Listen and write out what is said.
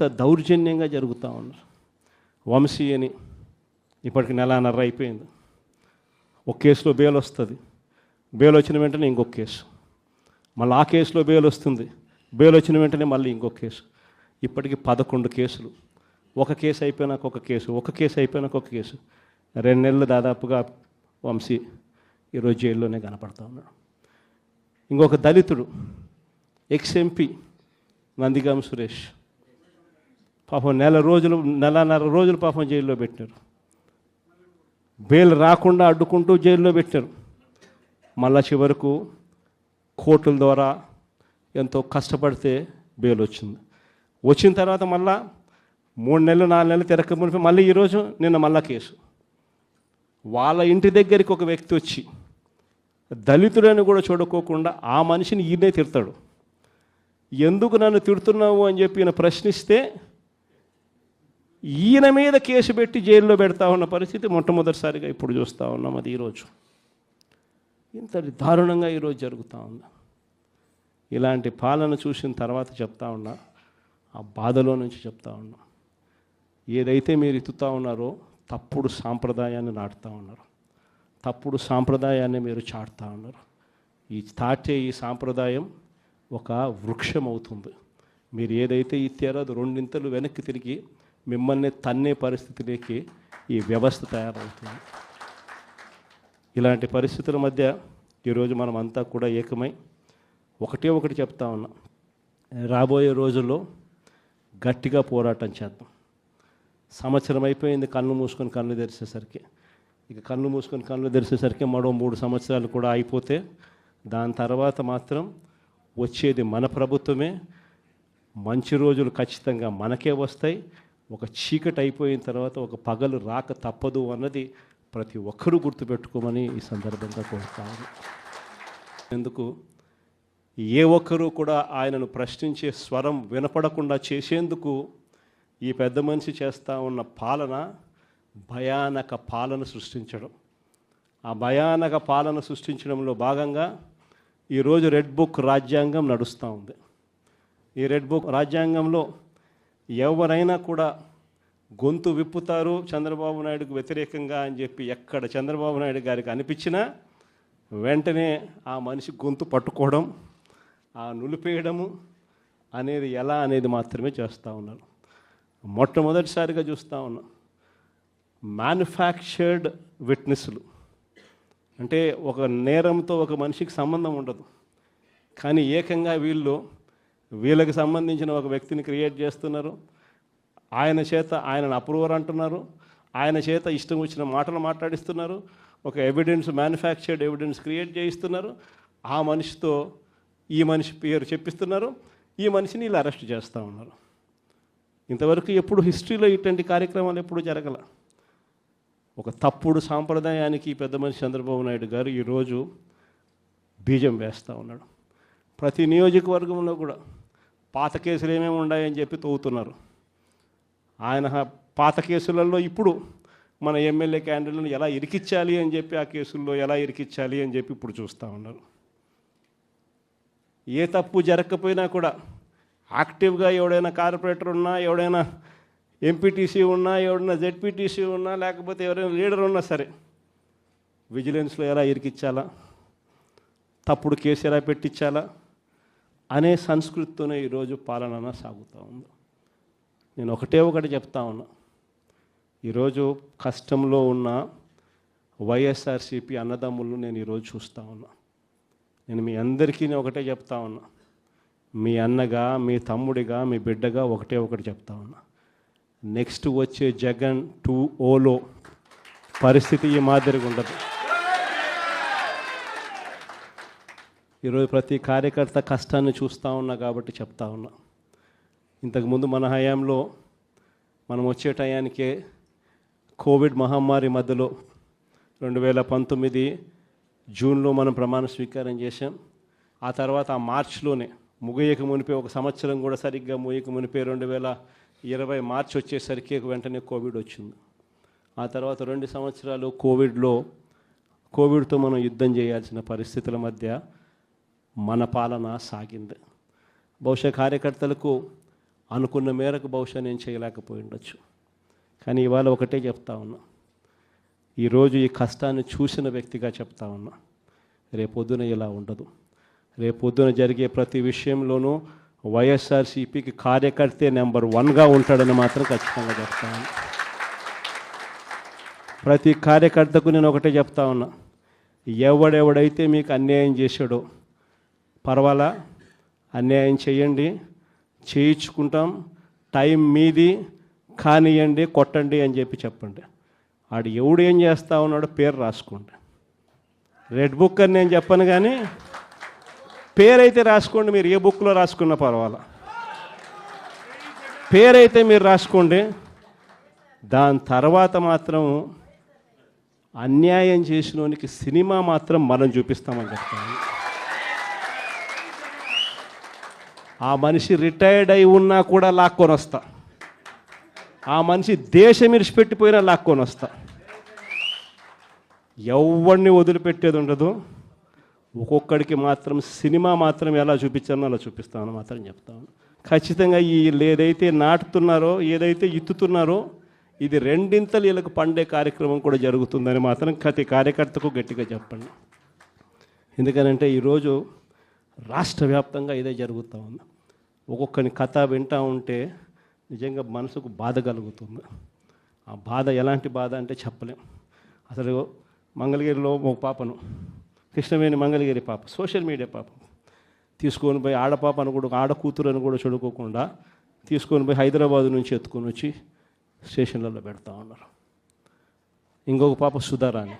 ఇంత దౌర్జన్యంగా జరుగుతూ ఉన్నారు. వంశీ అని ఇప్పటికి నెలన్నర అయిపోయింది. ఒక కేసులో బెయిల్ వస్తుంది, బెయిల్ వచ్చిన వెంటనే ఇంకొక కేసు, మళ్ళీ ఆ కేసులో బెయిల్ వస్తుంది, బెయిల్ వచ్చిన వెంటనే మళ్ళీ ఇంకొక కేసు. ఇప్పటికి 11 కేసులు. ఒక కేసు అయిపోయినాక ఒక కేసు, ఒక కేసు అయిపోయినాక ఒక కేసు. 2 నెలలు దాదాపుగా వంశీ ఈరోజు జైల్లోనే కనపడతా ఉన్నాడు. ఇంకొక దళితుడు ఎక్స్-ఎంపీ నందిగామ సురేష్ పాపం నెలన్నర రోజులు పాపం జైల్లో పెట్టారు. బెయిల్ రాకుండా అడ్డుకుంటూ జైల్లో పెట్టారు. మళ్ళా చివరకు కోర్టుల ద్వారా ఎంతో కష్టపడితే బెయిల్ వచ్చింది. వచ్చిన తర్వాత మళ్ళా 3 నెలలు 4 నెలలు తిరగకపోతే మళ్ళీ ఈరోజు నిన్న మళ్ళా కేసు. వాళ్ళ ఇంటి దగ్గరికి ఒక వ్యక్తి వచ్చి దళితుడని కూడా చూడుకోకుండా ఆ మనిషిని ఈయనే తిడతాడు. ఎందుకు నన్ను తిడుతున్నావు అని చెప్పి ఈయన ప్రశ్నిస్తే ఈయన మీద కేసు పెట్టి జైల్లో పెడతా ఉన్న పరిస్థితి మొట్టమొదటిసారిగా ఇప్పుడు చూస్తూ ఉన్నాం. అది ఈరోజు ఇంత దారుణంగా ఈరోజు జరుగుతూ ఉంది. ఇలాంటి పాలన చూసిన తర్వాత చెప్తా ఉన్నా, ఆ బాధలో నుంచి చెప్తా ఉన్నా, ఏదైతే మీరు ఎత్తుతూ ఉన్నారో తప్పుడు సాంప్రదాయాన్ని నాటుతూ ఉన్నారు, తప్పుడు సాంప్రదాయాన్ని మీరు చాటుతూ ఉన్నారు. ఈ సాంప్రదాయం ఒక వృక్షం అవుతుంది. మీరు ఏదైతే ఇచ్చారో అది 2 ఇంతలు వెనక్కి తిరిగి మిమ్మల్ని తన్నే పరిస్థితిలోకి ఈ వ్యవస్థ తయారవుతుంది. ఇలాంటి పరిస్థితుల మధ్య ఈరోజు మనం అంతా కూడా ఏకమై ఒకటి చెప్తా ఉన్నాం, రాబోయే రోజుల్లో గట్టిగా పోరాటం చేద్దాం. సంవత్సరం అయిపోయింది కళ్ళు మూసుకొని కళ్ళు తెరిచేసరికి. ఇక కళ్ళు మూసుకొని కళ్ళు తెరిచేసరికి మరో 3 సంవత్సరాలు కూడా అయిపోతే దాని తర్వాత మాత్రం వచ్చేది మన ప్రభుత్వమే. మంచి రోజులు ఖచ్చితంగా మనకే వస్తాయి. ఒక చీకటి అయిపోయిన తర్వాత ఒక పగలు రాక తప్పదు అన్నది ప్రతి ఒక్కరూ గుర్తుపెట్టుకోమని ఈ సందర్భంగా కోరుతాను. ఎందుకు ఏ ఒక్కరూ కూడా ఆయనను ప్రశ్నించే స్వరం వినపడకుండా చేసేందుకు ఈ పెద్ద మనిషి చేస్తూ ఉన్న పాలన భయానక పాలన సృష్టించడం. ఆ భయానక పాలన సృష్టించడంలో భాగంగా ఈరోజు రెడ్ బుక్ రాజ్యాంగం నడుస్తూ ఉంది. ఈ రెడ్ బుక్ రాజ్యాంగంలో ఎవరైనా కూడా గొంతు విప్పుతారు చంద్రబాబు నాయుడుకు వ్యతిరేకంగా అని చెప్పి ఎక్కడ చంద్రబాబు నాయుడు గారికి అనిపించినా వెంటనే ఆ మనిషి గొంతు పట్టుకోవడం, ఆ నులిపేయడము అనేది ఎలా అనేది మాత్రమే చేస్తూ ఉన్నారు. మొట్టమొదటిసారిగా చూస్తూ ఉన్నాం మ్యానుఫ్యాక్చర్డ్ విట్నెస్లు. అంటే ఒక నేరంతో ఒక మనిషికి సంబంధం ఉండదు, కానీ ఏకంగా వీళ్ళకి సంబంధించిన ఒక వ్యక్తిని క్రియేట్ చేస్తున్నారు. ఆయనను అప్రూవర్ అంటున్నారు, ఆయన చేత ఇష్టం వచ్చిన మాటలు మాట్లాడిస్తున్నారు, ఒక మ్యానుఫ్యాక్చర్డ్ ఎవిడెన్స్ క్రియేట్ చేయిస్తున్నారు. ఆ మనిషితో ఈ మనిషి పేరు చెప్పిస్తున్నారు, ఈ మనిషిని ఇలా అరెస్ట్ చేస్తూ ఉన్నారు. ఇంతవరకు ఎప్పుడు హిస్టరీలో ఇటువంటి కార్యక్రమాలు ఎప్పుడు జరగల. ఒక తప్పుడు సాంప్రదాయానికి పెద్ద మనిషి చంద్రబాబు నాయుడు గారు ఈరోజు బీజం వేస్తూ ఉన్నాడు. ప్రతి నియోజకవర్గంలో కూడా పాత కేసులు ఏమేమి ఉన్నాయని చెప్పి తవ్వుతున్నారు. ఆయన పాత కేసులలో ఇప్పుడు మన ఎమ్మెల్యే క్యాండిడేట్లను ఎలా ఇరికించాలి అని చెప్పి, ఆ కేసుల్లో ఎలా ఇరికించాలి అని చెప్పి ఇప్పుడు చూస్తూ ఉన్నారు. ఏ తప్పు జరగకపోయినా కూడా యాక్టివ్గా ఎవడైనా కార్పొరేటర్ ఉన్నా, ఎవడైనా ఎంపీటీసీ ఉన్నా, ఎవడైనా జెడ్పీటీసీ ఉన్నా, లేకపోతే ఎవరైనా లీడర్ ఉన్నా సరే విజిలెన్స్లో ఎలా ఇరికించాలా, తప్పుడు కేసు ఎలా పెట్టించాలా అనే సంస్కృతితోనే ఈరోజు పాలన సాగుతూ ఉంది. నేను ఒకటి చెప్తా ఉన్నా, ఈరోజు కష్టంలో ఉన్న వైఎస్ఆర్సీపీ అన్నదమ్ములను నేను ఈరోజు చూస్తూ ఉన్నా. నేను మీ అందరికీ ఒకటే చెప్తా ఉన్నా, మీ అన్నగా, మీ తమ్ముడిగా, మీ బిడ్డగా ఒకటి చెప్తా ఉన్నా, నెక్స్ట్ వచ్చే జగన్ 2.0లో పరిస్థితి ఈ మాదిరిగా ఉండదు. ఈరోజు ప్రతి కార్యకర్త కష్టాన్ని చూస్తూ ఉన్నా కాబట్టి చెప్తా ఉన్నా. ఇంతకుముందు మన హయాంలో మనం వచ్చే టయానికే కోవిడ్ మహమ్మారి మధ్యలో 2019 జూన్లో మనం ప్రమాణ స్వీకారం చేశాం. ఆ తర్వాత ఆ మార్చిలోనే ముగియక మునిపే, ఒక సంవత్సరం కూడా సరిగ్గా ముగియక మునిపే 2020 మార్చి వచ్చేసరికి వెంటనే కోవిడ్ వచ్చింది. ఆ తర్వాత 2 సంవత్సరాలు కోవిడ్తో మనం యుద్ధం చేయాల్సిన పరిస్థితుల మధ్య మన పాలన సాగింది. బహుశా కార్యకర్తలకు అనుకున్న మేరకు బహుశా నేను చేయలేకపోయి ఉండొచ్చు. కానీ ఇవాళ ఒకటే చెప్తా ఉన్నా, ఈరోజు ఈ కష్టాన్ని చూసిన వ్యక్తిగా చెప్తా ఉన్నా, రేపొద్దున ఇలా ఉండదు. రేపొద్దున జరిగే ప్రతి విషయంలోనూ వైఎస్ఆర్సీపీకి కార్యకర్తే నెంబర్ 1గా ఉంటాడని మాత్రం ఖచ్చితంగా చెప్తా ఉన్నా. ప్రతి కార్యకర్తకు నేను ఒకటే చెప్తా ఉన్నా, ఎవడెవడైతే మీకు అన్యాయం చేశాడో పర్వాలా, అన్యాయం చేయండి, చేయించుకుంటాం, టైం మీది, కానియండి, కొట్టండి అని చెప్పండి. ఆడు ఎవడు ఏం చేస్తా ఉన్నాడో పేరు రాసుకోండి. రెడ్ బుక్ అని నేను చెప్పను, కానీ పేరైతే రాసుకోండి. మీరు ఏ బుక్లో రాసుకున్నా పర్వాలా, పేరైతే మీరు రాసుకోండి. దాని తర్వాత మాత్రం అన్యాయం చేసినోనికి సినిమా మాత్రం మనం చూపిస్తామని చెప్తాను. ఆ మనిషి రిటైర్డ్ అయి ఉన్నా కూడా లాక్కొని వస్తా, ఆ మనిషి దేశం ఇరిచిపెట్టిపోయినా లాక్కొని వస్తా. ఎవరిని వదిలిపెట్టేది ఉండదు. ఒక్కొక్కడికి మాత్రం సినిమా మాత్రం ఎలా చూపించానో అలా చూపిస్తామని మాత్రం చెప్తాను. ఖచ్చితంగా వీళ్ళు ఏదైతే నాటుతున్నారో, ఏదైతే ఇత్తుతున్నారో, ఇది రెండింతలు వీళ్ళకి పండే కార్యక్రమం కూడా జరుగుతుందని మాత్రం ప్రతి కార్యకర్తకు గట్టిగా చెప్పండి. ఎందుకనంటే ఈరోజు రాష్ట్ర వ్యాప్తంగా ఇదే జరుగుతూ ఉంది. ఒక్కొక్కని కథ వింటూ ఉంటే నిజంగా మనసుకు బాధ కలుగుతుంది. ఆ బాధ ఎలాంటి బాధ అంటే చెప్పలేం. అసలు మంగళగిరిలో ఒక పాపను, కృష్ణవేణి మంగళగిరి పాప, సోషల్ మీడియా పాప తీసుకొని పోయి, ఆడపాపను కూడా, ఆడ కూతురని కూడా చూడుకోకుండా తీసుకొని పోయి హైదరాబాద్ నుంచి ఎత్తుకొని వచ్చి స్టేషన్లలో పెడతా ఉన్నారు. ఇంకొక పాప సుధారాణి.